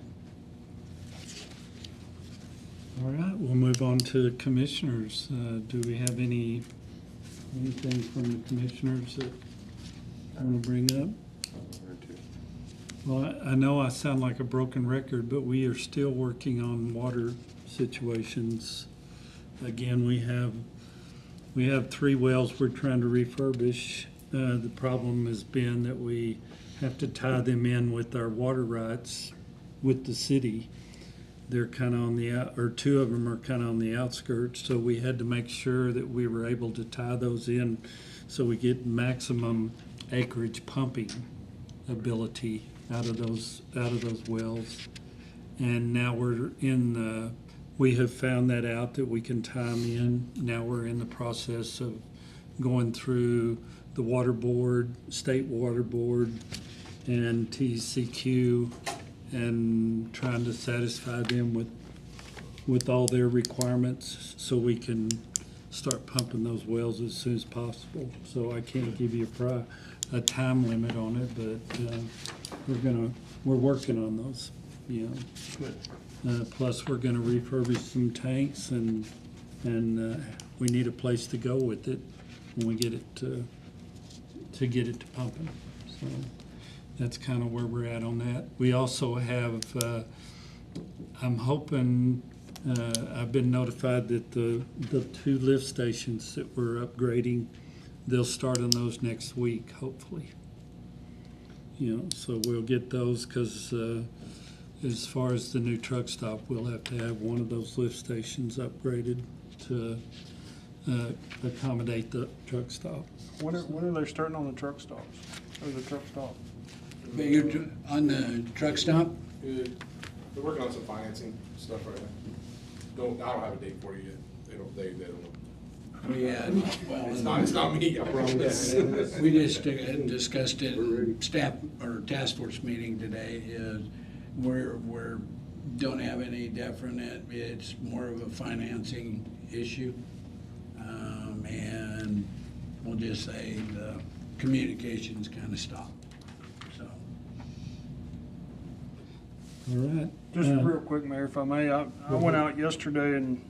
All right, we'll move on to commissioners. Do we have anything from the commissioners that I want to bring up? Well, I know I sound like a broken record, but we are still working on water situations. Again, we have 3 wells we're trying to refurbish. The problem has been that we have to tie them in with our water rights with the city. They're kind of on the or 2 of them are kind of on the outskirts, so we had to make sure that we were able to tie those in so we get maximum acreage pumping ability out of those wells. And now we have found that out, that we can tie them in. Now we're in the process of going through the water board, state water board, and TCQ, and trying to satisfy them with all their requirements so we can start pumping those wells as soon as possible. So I can't give you a time limit on it, but we're working on those, you know. Plus, we're gonna refurbish some tanks, and we need a place to go with it when we get it to get it to pumping. So that's kind of where we're at on that. We also have, I'm hoping, I've been notified that the 2 lift stations that we're upgrading, they'll start on those next week, hopefully. You know, so we'll get those, because as far as the new truck stop, we'll have to have one of those lift stations upgraded to accommodate the truck stop. When are they starting on the truck stops, or the truck stop? But you're on the truck stop? They're working on some financing stuff right now. I don't have a date for you yet. They don't know. Yeah, well, It's not me, I promise. we just discussed it in staff or task force meeting today. Is we're don't have any definite. It's more of a financing issue, and we'll just say the communications kind of stopped. So, All right. Just real quick, Mayor, if I may, I went out yesterday and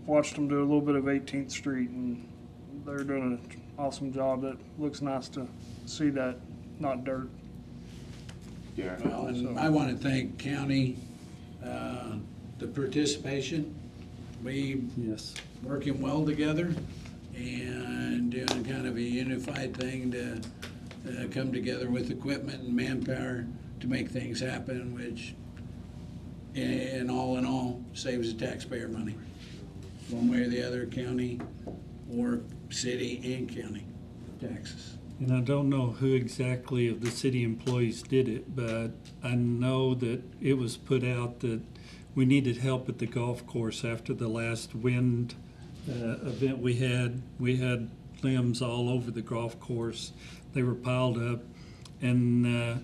watched them do a little bit of 18th Street, and they're doing an awesome job. It looks nice to see that, not dirt. Yeah. Well, and I want to thank county, the participation. We working well together and doing kind of a unified thing to come together with equipment and manpower to make things happen, which in all saves the taxpayer money. one way or the other, county or city and county taxes. And I don't know who exactly of the city employees did it, but I know that it was put out that we needed help at the golf course after the last wind event we had. We had limbs all over the golf course. They were piled up, and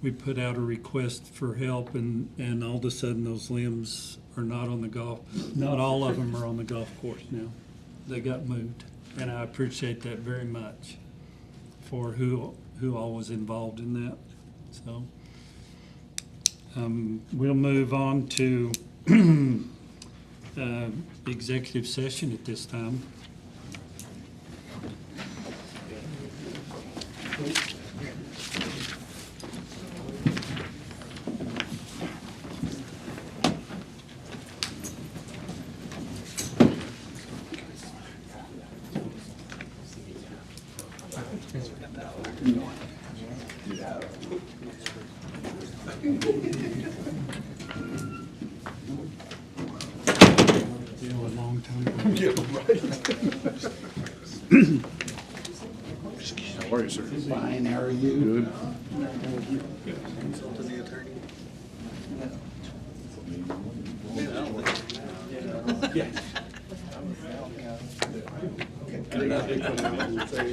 we put out a request for help, and all of a sudden those limbs are not on the golf, not all of them are on the golf course now. They got moved, and I appreciate that very much for who all was involved in that. So we'll move on to executive session at this time. You know, a long time ago. How are you, sir? Fine, how are you?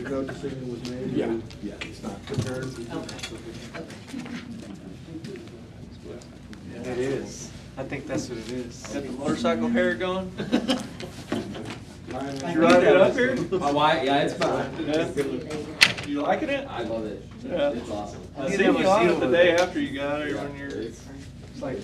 Good. Yeah. It is. I think that's what it is. Got the motorcycle hair going? Did you ride it up here? My wife, yeah, it's fine. Yeah. You liking it? I love it. Yeah. It's awesome. I seen you on it the day after you got here when you're. It's like